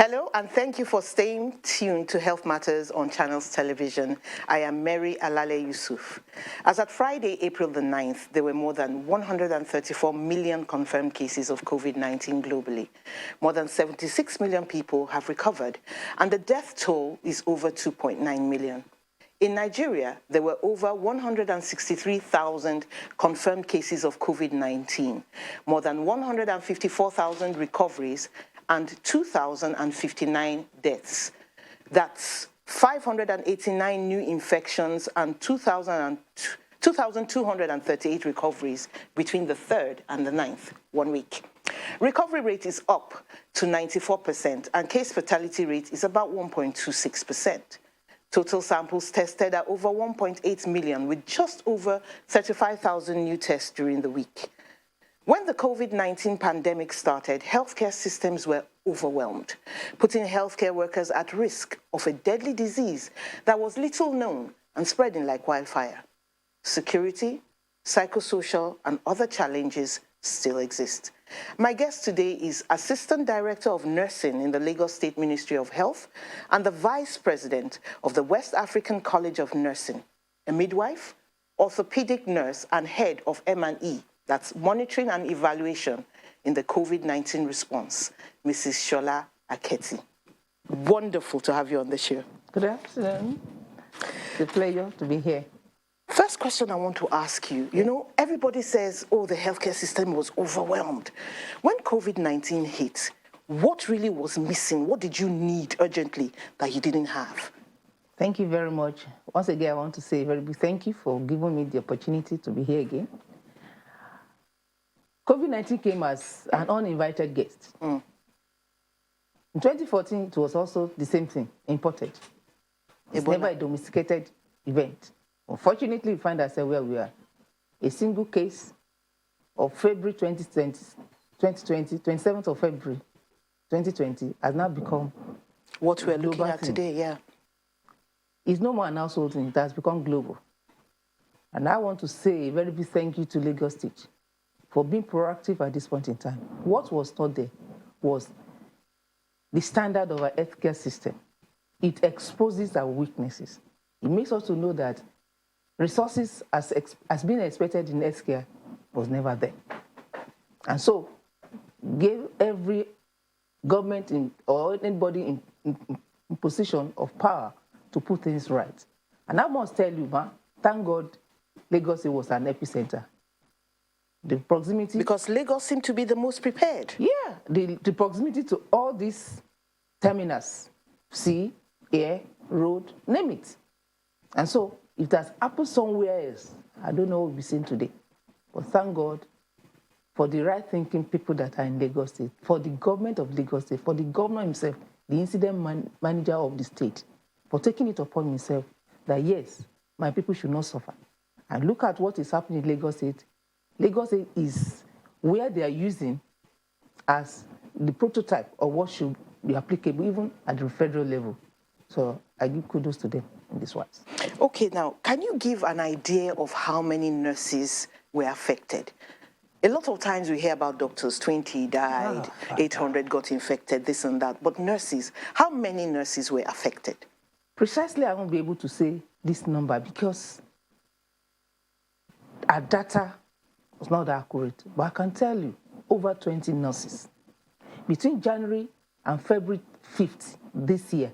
Hello, and thank you for staying tuned to Health Matters on Channels Television. I am Mary Alale Yusuf. As at Friday, April the 9th, there were more than 134 million confirmed cases of COVID-19 globally. More than 76 million people have recovered, and the death toll is over 2.9 million. In Nigeria, there were over 163,000 confirmed cases of COVID-19, more than 154,000 recoveries, and 2,059 deaths. That's 589 new infections and 2,238 recoveries between the 3rd and the 9th, 1 week. Recovery rate is up to 94%, and case fatality rate is about 1.26%. Total samples tested are over 1.8 million, with just over 35,000 new tests during the week. When the COVID-19 pandemic started, healthcare systems were overwhelmed, putting healthcare workers at risk of a deadly disease that was little known and spreading like wildfire. Security, psychosocial, and other challenges still exist. My guest today is Assistant Director of Nursing in the Lagos State Ministry of Health and the Vice President of the West African College of Nursing, a midwife, orthopedic nurse, and head of M&E, that's monitoring and evaluation in the COVID-19 response, Mrs. Shola Aketi. Wonderful to have you on the show. Good afternoon. It's a pleasure to be here. First question I want to ask you, you know, everybody says, oh, the healthcare system was overwhelmed. When COVID-19 hit, what really was missing? What did you need urgently that you didn't have? Thank you very much. Once again, I want to say a very big thank you for giving me the opportunity to be here again. COVID-19 came as an uninvited guest. In 2014, it was also the same thing, imported. It's never a domesticated event. Unfortunately, we find ourselves where we are. A single case of February 2020, 27th of February 2020, has now become what we're looking at today, yeah. It's no more an household thing, it has become global. And I want to say a very big thank you to Lagos State for being proactive at this point in time. What was not there was the standard of our healthcare system. It exposes our weaknesses. It makes us to know that resources as being expected in healthcare was never there. And so, gave every government or anybody in position of power to put things right. And I must tell you, thank God Lagos was an epicenter. The proximity... Because Lagos seemed to be the most prepared. Yeah, the proximity to all these terminals, sea, air, road, name it. And so, if that's happened somewhere else, I don't know what we'll be seeing today. But thank God for the right-thinking people that are in Lagos State, for the government of Lagos State, for the governor himself, the incident manager of the state, for taking it upon himself that, yes, my people should not suffer. And look at what is happening in Lagos State. Lagos State is where they are using as the prototype of what should be applicable even at the federal level. So I give kudos to them in this one. Okay, now, can you give an idea of how many nurses were affected? A lot of times we hear about doctors, 20 died, 800 got infected, this and that. But nurses, how many nurses were affected? Precisely, I won't be able to say this number because our data was not accurate. But I can tell you, over 20 nurses. Between January and February 5th this year,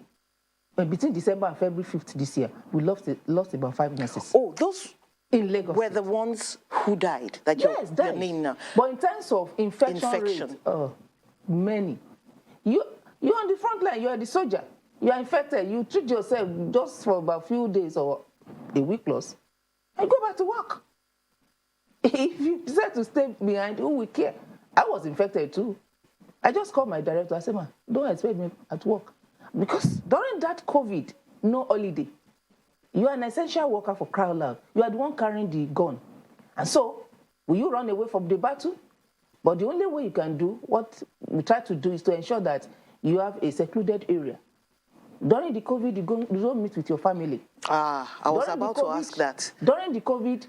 between December and February 5th this year, we lost about 5 nurses. Oh, those in Lagos were the ones who died that you're naming now. But in terms of infection rate, many. You're on the front line, you're the soldier. You are infected, you treat yourself just for about a few days or a week plus, and go back to work. If you decide to stay behind, who will care? I was infected too. I just called my director. I said, man, don't expect me at work. Because during that COVID, no holiday. You are an essential worker for crying out loud. You are the one carrying the gun. And so, will you run away from the battle? But the only way you can do, what we try to do, is to ensure that you have a secluded area. During the COVID, you don't meet with your family. I was about to ask that. During the COVID,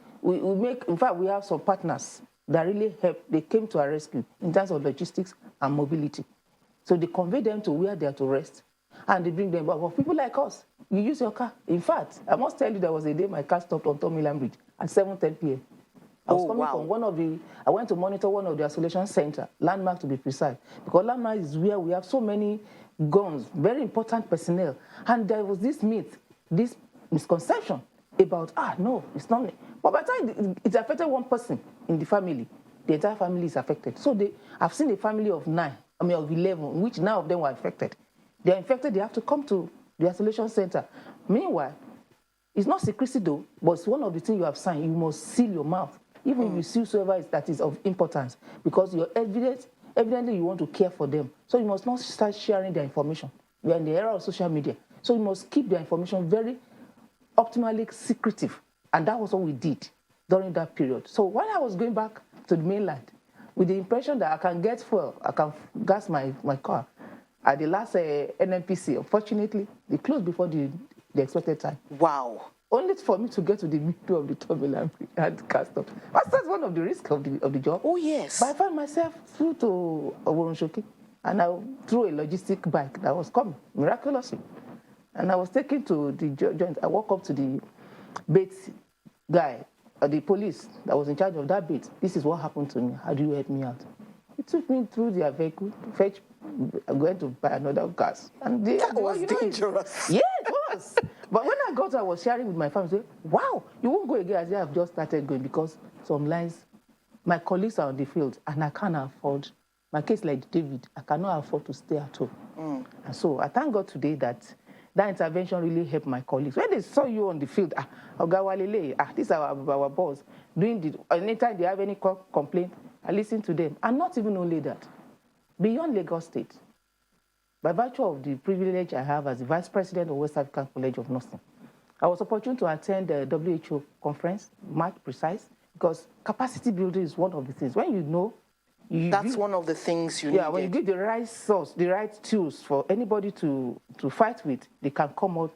in fact, we have some partners that really helped. They came to our rescue in terms of logistics and mobility. So they convey them to where they are to rest, and they bring them back. But people like us, you use your car. In fact, I must tell you, there was a day my car stopped on Tom Milan Bridge at 7:10 p.m. I was coming from I went to monitor one of the isolation center, Landmark to be precise, because Landmark is where we have so many guns, very important personnel. And there was this myth, this misconception about, no, it's not me. But by the time it affected one person in the family, the entire family is affected. So I've seen a family of 11, which 9 of them were affected. They're infected, they have to come to the isolation center. Meanwhile, it's not secrecy though, but it's one of the things you have signed. You must seal your mouth. Even if you see whoever that is of importance, because you're evidently you want to care for them. So you must not start sharing their information. We are in the era of social media. So you must keep their information very optimally secretive. And that was what we did during that period. So when I was going back to the mainland, with the impression that I can get fuel, I can gas my car, at the last NNPC, unfortunately, they closed before the expected time. Wow. Only for me to get to the middle of the terminal and cast off. That's one of the risks of the job. Oh, yes. But I found myself through to Oworonshoki, and I threw a logistic bike that was coming, miraculously. And I was taken to the joint. I walked up to the bait guy, the police that was in charge of that bait. This is what happened to me. How do you help me out? He took me through their vehicle to fetch. I'm going to buy another gas. And that was dangerous. Yeah, it was. But when I got, I was sharing with my family. Say, wow, you won't go again. I said, I've just started going because some lines, my colleagues are on the field and I can't afford. My case like David, I cannot afford to stay at home. And so I thank God today that intervention really helped my colleagues. When they saw you on the field, this is our boss. Anytime they have any complaint, I listen to them. And not even only that. Beyond Lagos State, by virtue of the privilege I have as the Vice President of West African College of Nursing, I was opportune to attend the WHO conference, March precise, because capacity building is one of the things. When you know... That's one of the things you need. Yeah, when you give the right source, the right tools for anybody to fight with, they can come out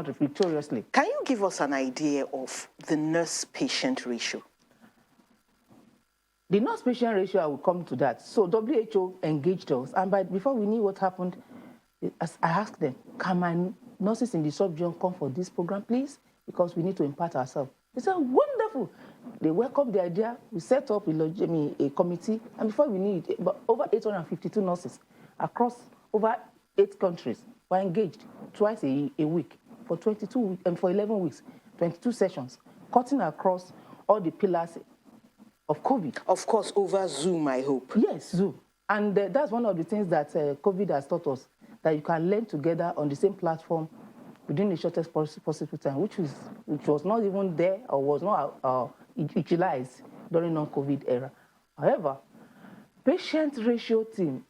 victoriously. Can you give us an idea of the nurse-patient ratio? The nurse-patient ratio, I will come to that. So WHO engaged us, and before we knew what happened, I asked them, can my nurses in the sub-region come for this program, please? Because we need to impart ourselves. They said, wonderful. They welcomed the idea. We set up a committee, and before we knew it, over 852 nurses across over 8 countries were engaged twice a week for 22 weeks, and for 11 weeks, 22 sessions, cutting across all the pillars of COVID. Of course, over Zoom, I hope. Yes, Zoom. And that's one of the things that COVID has taught us, that you can learn together on the same platform within the shortest possible time, which was not even there or was not utilized during non-COVID era. However, patient ratio team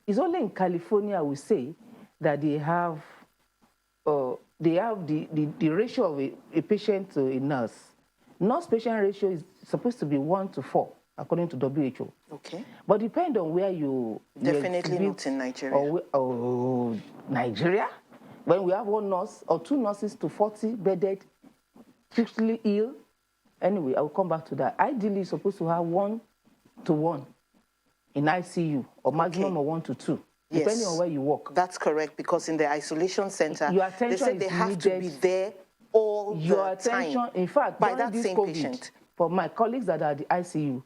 is only in California, we say, that they have the ratio of a patient to a nurse. Nurse-patient ratio is supposed to be 1:4, according to WHO. Okay. But depend on where you... Definitely not in Nigeria. Nigeria? When we have 1 nurse or 2 nurses to 40 bedded, critically ill. Anyway, I will come back to that. Ideally, you're supposed to have 1:1 in ICU, or maximum of 1:2. Yes. Depending on where you work. That's correct, because in the isolation center, they said they have to be there all the time. Your attention, in fact, by that same COVID, patient. For my colleagues that are at the ICU,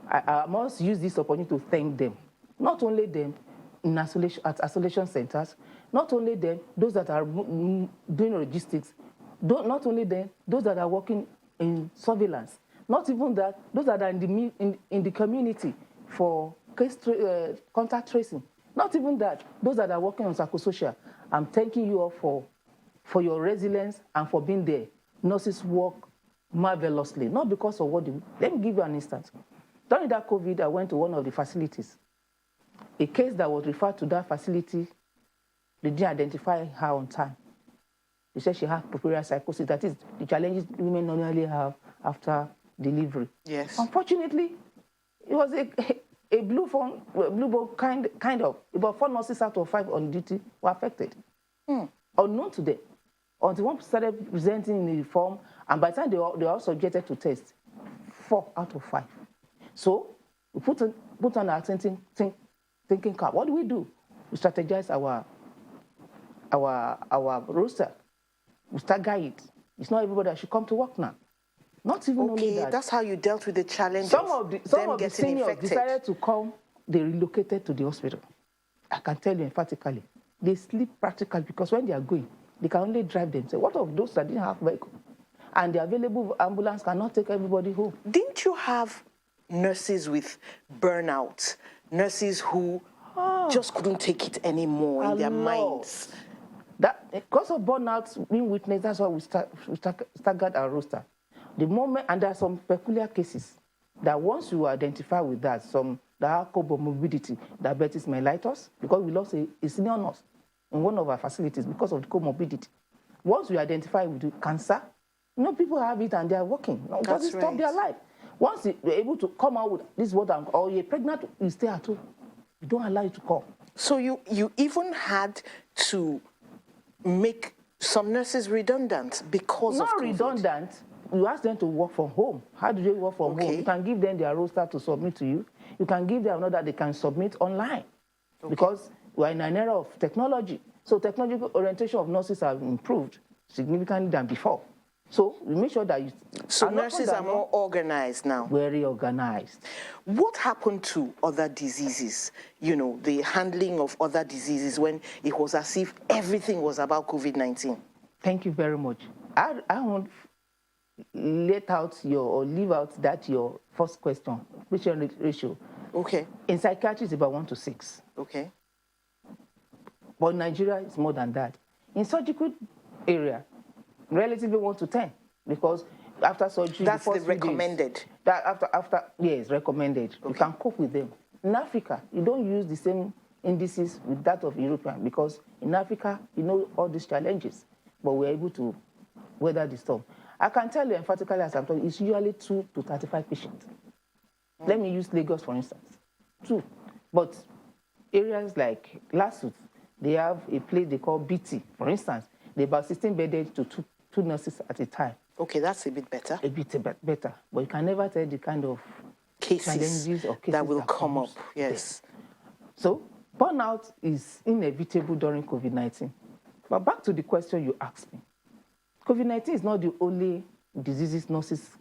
I must use this opportunity to thank them. Not only them at isolation centers, not only them, those that are doing logistics, not only them, those that are working in surveillance, not even that, those that are in the community for contact tracing, not even that, those that are working on psychosocial. I'm thanking you all for your resilience and for being there. Nurses work marvelously, not because of what they... Let me give you an instance. During that COVID, I went to one of the facilities. A case that was referred to that facility, they didn't identify her on time. They said she had puerperal psychosis. That is the challenges women normally have after delivery. Yes. Unfortunately, it was a blue ball kind of. About 4 nurses out of 5 on duty were affected. Unknown to them. Until one started presenting in the form, and by the time they were all subjected to test, 4 out of 5. So we put on our thinking, thinking cap. What do? We strategize our roster. We stagger it. It's not everybody that should come to work now. Not even only that. That's how you dealt with the challenge some of the seniors infected. decided to come. They relocated to the hospital. I can tell you emphatically. They sleep practically because when they are going, they can only drive themselves. What of those that didn't have vehicle? And the available ambulance cannot take everybody home. Didn't you have nurses with burnout? Nurses who just couldn't take it anymore in their minds? That because of burnout being witnessed, that's why we staggered our roster. The moment, and there are some peculiar cases that once you identify with that, some that have comorbidity, diabetes mellitus, because we lost a senior nurse in one of our facilities because of the comorbidity. Once we identify with the cancer, people have it and they are working. It doesn't stop their life. Once they're able to come out with this, or you're pregnant, you stay at home. You don't allow you to come. So you even had to make some nurses redundant because of COVID. Not redundant. You ask them to work from home. How do they work from home? You can give them their roster to submit to you. You can give them another they can submit online. Because we're in an era of technology. So technological orientation of nurses have improved significantly than before. So we make sure that you... So nurses are more organized now? Very organized. What happened to other diseases? The handling of other diseases when it was as if everything was about COVID-19? Thank you very much. I won't leave out your first question, patient ratio. Okay. In psychiatry, it's about 1 to 6. Okay. But in Nigeria, it's more than that. In surgical area, relatively 1 to 10, because after surgery, that's the recommended. Yes, recommended. Okay. You can cope with them. In Africa, you don't use the same indices with that of European, because in Africa, all these challenges, but we're able to weather the storm. I can tell you emphatically, as I'm talking, it's usually 2 to 35 patients. Let me use Lagos, for instance. 2. But areas like Lasut, they have a place they call BT, for instance. They're about 16 bedded to two nurses at a time. Okay, that's a bit better. A bit better. But you can never tell the kind of challenges or cases that will come up. Yes. There. So burnout is inevitable during COVID-19. But back to the question you asked me. COVID-19 is not the only diseases nurses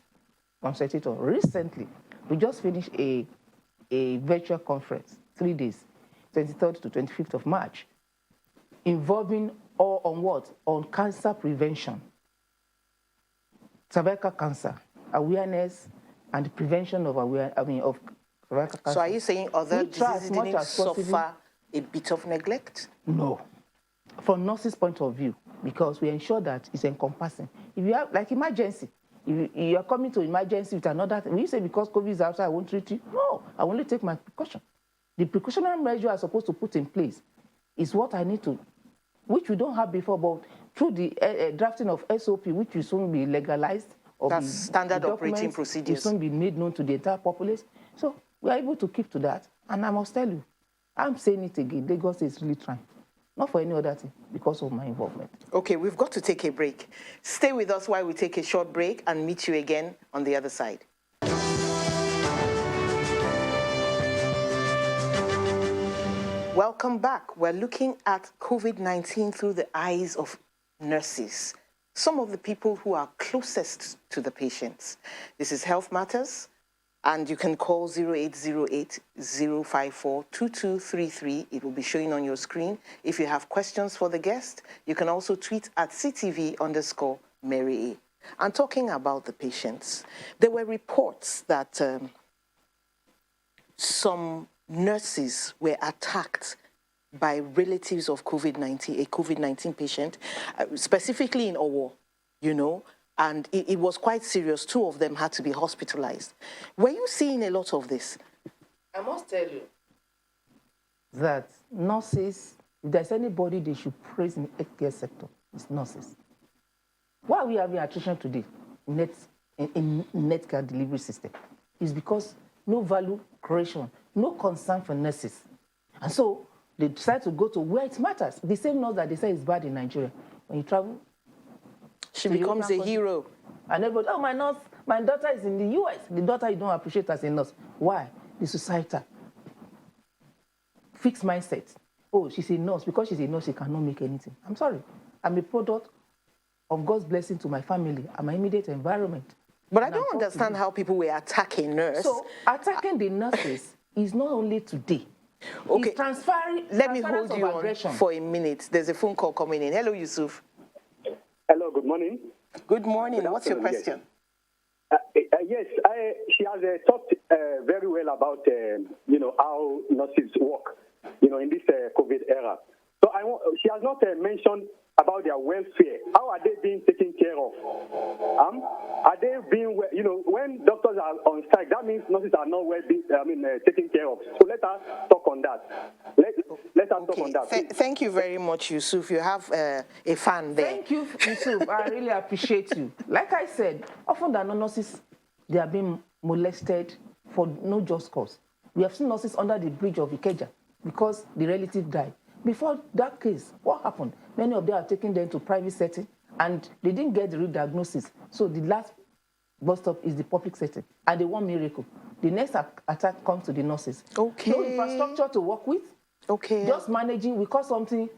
concentrate on. Recently, we just finished a virtual conference, 3 days, 23rd to 25th of March, involving all on what? On cancer prevention, cervical cancer, awareness, and prevention of cervical cancer. So are you saying other diseases didn't suffer a bit of neglect? No. From nurses' point of view, because we ensure that it's encompassing. If you have, like emergency, if you are coming to emergency with another thing, will you say because COVID is outside, I won't treat you? No, I will only take my precaution. The precautionary measure I'm supposed to put in place is what I need to, which we don't have before, but through the drafting of SOP, which will soon be legalized. Or that's standard operating procedures. Will soon be made known to the entire populace. So we are able to keep to that. And I must tell you, I'm saying it again, Lagos is really trying. Not for any other thing, because of my involvement. Okay, we've got to take a break. Stay with us while we take a short break and meet you again on the other side. Welcome back. We're looking at COVID-19 through the eyes of nurses, some of the people who are closest to the patients. This is Health Matters, and you can call 0808-054-2233. It will be showing on your screen. If you have questions for the guest, you can also tweet at CTV_Mary A. And talking about the patients, there were reports that some nurses were attacked by relatives of COVID-19, a COVID-19 patient, specifically in Owo, and it was quite serious. 2 of them had to be hospitalized. Were you seeing a lot of this? I must tell you that nurses, if there's anybody they should praise in the healthcare sector, it's nurses. Why are we having attrition today in net care delivery system? It's because no value creation, no concern for nurses. And so they decide to go to where it matters. The same nurse that they say is bad in Nigeria. When you travel, she becomes a hero. And everybody, oh, my daughter is in the US. The daughter you don't appreciate as a nurse. Why? The society. fixed mindset. Oh, she's a nurse. Because she's a nurse, she cannot make anything. I'm sorry. I'm a product of God's blessing to my family and my immediate environment. But I don't understand how people were attacking nurses. So attacking the nurses is not only today. Okay. It's transferring. Let me hold you on for a minute. There's a phone call coming in. Hello, Yusuf. Hello, good morning. Good morning. What's your question? Yes, she has talked very well about, how nurses work, in this COVID era. So she has not mentioned about their welfare. How are they being taken care of? Are they being, when doctors are on strike, that means nurses are not taken care of. So let us talk on that. Let us talk on that. Thank you very much, Yusuf. You have a fan there. Thank you, Yusuf. I really appreciate you. Like I said, often the nurses, they are being molested for no just cause. We have seen nurses under the bridge of Ikeja because the relative died. Before that case, what happened? Many of them are taking them to private setting and they didn't get the real diagnosis. So the last bus stop is the public setting. And they want miracle. The next attack comes to the nurses. Okay. No infrastructure to work with. Okay. Just managing, we call something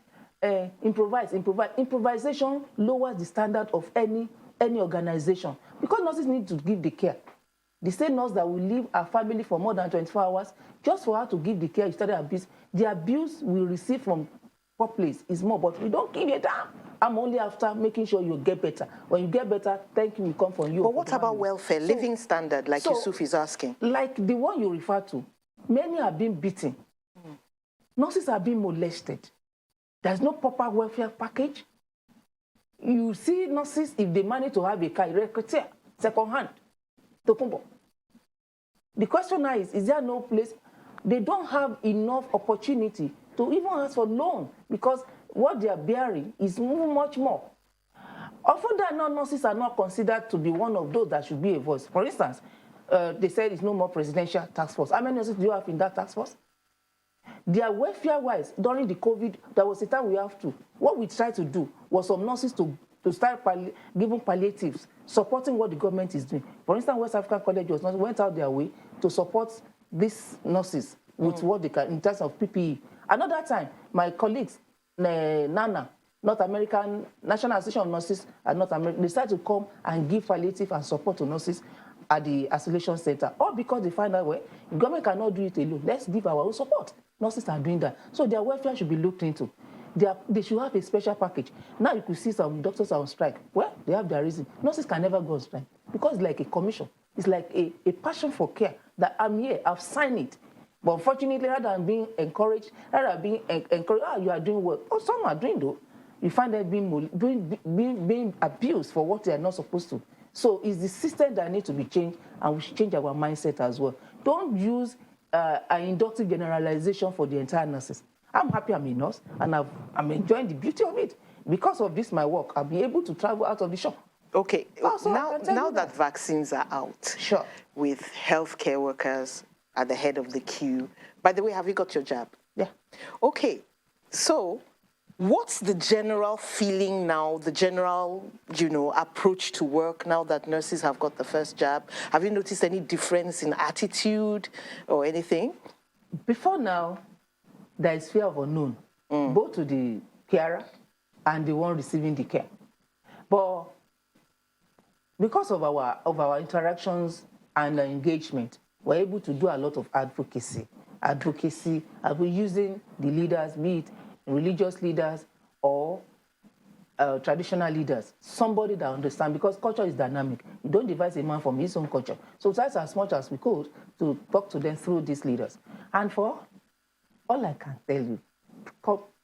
improvise. Improvisation lowers the standard of any organization because nurses need to give the care. The same nurse that will leave her family for more than 24 hours just for her to give the care, study abuse. The abuse we receive from workplace is more, but we don't give it down. I'm only after making sure you get better. When you get better, thank you will come from you. But what about welfare, living standard, like Yusuf is asking? Like the one you refer to, many are being beaten. Nurses are being molested. There's no proper welfare package. You see nurses, if they manage to have a car, second hand. The question now is there no place? They don't have enough opportunity to even ask for loan because what they are bearing is much more. Often the nurses are not considered to be one of those that should be a voice. For instance, they said it's no more presidential task force. How many nurses do you have in that task force? Their welfare-wise, during the COVID, there was a time we have to. What we tried to do was some nurses to start giving palliatives, supporting what the government is doing. For instance, West African College went out their way to support these nurses with what they can in terms of PPE. Another time, my colleagues, NANA, North American National Association of Nurses at North America, decided to come and give palliative and support to nurses at the isolation center. All because they find out, well, the government cannot do it alone. Let's give our own support. Nurses are doing that. So their welfare should be looked into. They should have a special package. Now you could see some doctors are on strike. Well, they have their reason. Nurses can never go on strike because it's like a commission. It's like a passion for care that I'm here, I've signed it. But unfortunately, rather than being encouraged, you are doing well. Oh, some are doing though. You find them being abused for what they are not supposed to. So it's the system that needs to be changed, and we should change our mindset as well. Don't use an inductive generalization for the entire nurses. I'm happy I'm a nurse, and I'm enjoying the beauty of it. Because of this, my work, I'll be able to travel out of the shop. Okay, now that vaccines are out, sure, with healthcare workers at the head of the queue. By the way, have you got your jab? Yeah. Okay, so what's the general feeling now, the general, approach to work now that nurses have got the first jab? Have you noticed any difference in attitude or anything? Before now, there is fear of unknown, both to the carer and the one receiving the care. But because of our interactions and engagement, we're able to do a lot of advocacy. We're using the leaders, be it religious leaders or traditional leaders, somebody that understands, because culture is dynamic. You don't devise a man from his own culture. So that's as much as we could to talk to them through these leaders. And for all I can tell you,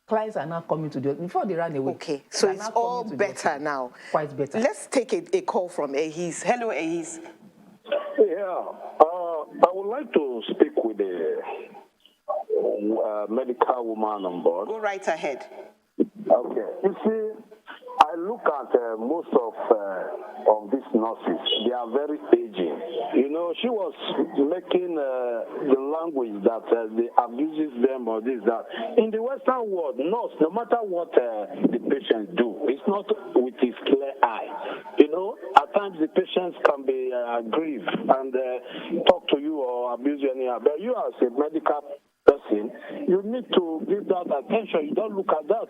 clients are now coming to the before they ran away. Okay, so it's all better now. Quite better. Let's take a call from Ehis. Hello, Ehis. Yeah, I would like to speak with the medical woman on board. Go right ahead. Okay. You see, I look at most of these nurses. They are very aging. She was making the language that they abuses them or this, that. In the Western world, nurse, no matter what the patient do, it's not with his clear eye. At times the patients can be aggrieved and talk to you or abuse you anyhow. But you as a medical person nursing, you need to give that attention. You don't look at that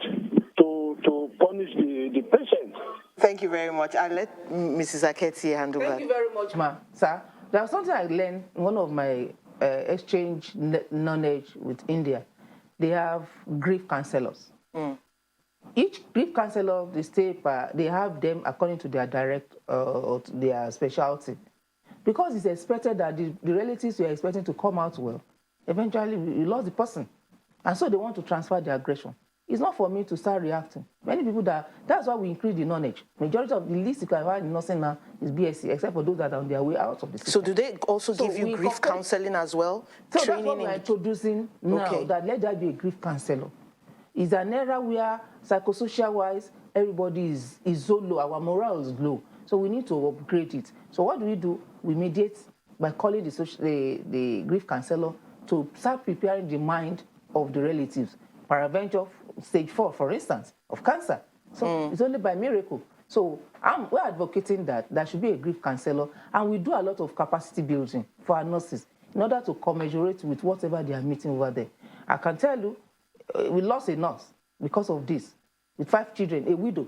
to punish the patient. Thank you very much. I'll let Mrs. Aketi handle that. Thank you very much, ma. Sir, there was something I learned in one of my exchange knowledge with India. They have grief counselors. Each grief counselor, they have them according to their direct or to their specialty. Because it's expected that the relatives you are expecting to come out well, eventually you lost the person. And so they want to transfer the aggression. It's not for me to start reacting. Many people, that's why we increase the knowledge. Majority of the least you can find in nursing now is BSc, except for those that are on their way out of the system. So do they also give you grief counseling as well? So that's what we're introducing now, Okay. that let there be a grief counselor. It's an era where psychosocial-wise, everybody is so low. Our morale is low. So we need to upgrade it. So what do? We mediate by calling the grief counselor to start preparing the mind of the relatives. Peradventure, stage 4, for instance, of cancer. So it's only by miracle. So we're advocating that there should be a grief counselor, and we do a lot of capacity building for our nurses in order to commensurate with whatever they are meeting over there. I can tell you, we lost a nurse because of this, with 5 children, a widow,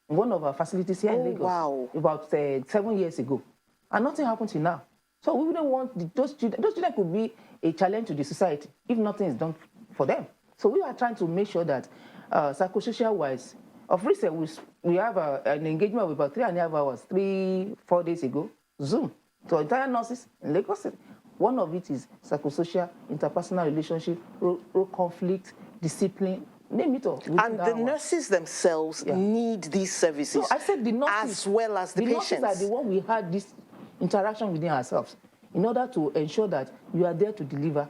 in one of our facilities here in Lagos, wow. about 7 years ago. And nothing happened till now. So we wouldn't want those children. Those children could be a challenge to the society if nothing is done for them. So we are trying to make sure that psychosocial-wise, of recent, we have an engagement of about 3.5 hours, 3-4 days ago, Zoom, to entire nurses in Lagos City. One of it is psychosocial, interpersonal relationship, role conflict, discipline, name it all. And the nurses themselves need these services. So I said the nurses, as well as the patients. The nurses are the one we had this interaction within ourselves in order to ensure that you are there to deliver.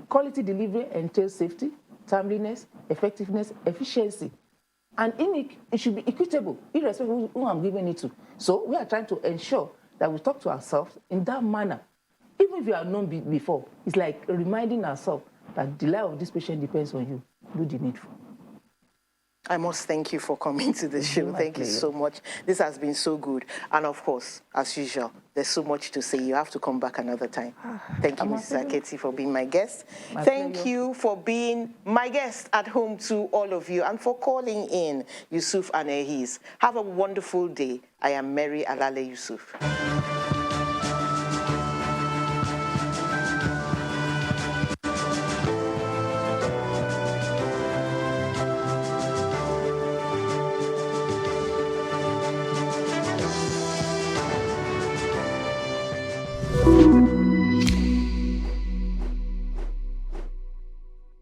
Quality delivery entails safety, timeliness, effectiveness, efficiency. And it should be equitable, irrespective of who I'm giving it to. So we are trying to ensure that we talk to ourselves in that manner. Even if you are known before, it's like reminding ourselves that the life of this patient depends on you. Do the needful. I must thank you for coming to the show. Thank you so much. This has been so good. And of course, as usual, there's so much to say. You have to come back another time. Thank you, Mrs. Aketi, for being my guest. Thank you for being my guest at home to all of you and for calling in, Yusuf and Ehis. Have a wonderful day. I am Mary Alale Yusuf.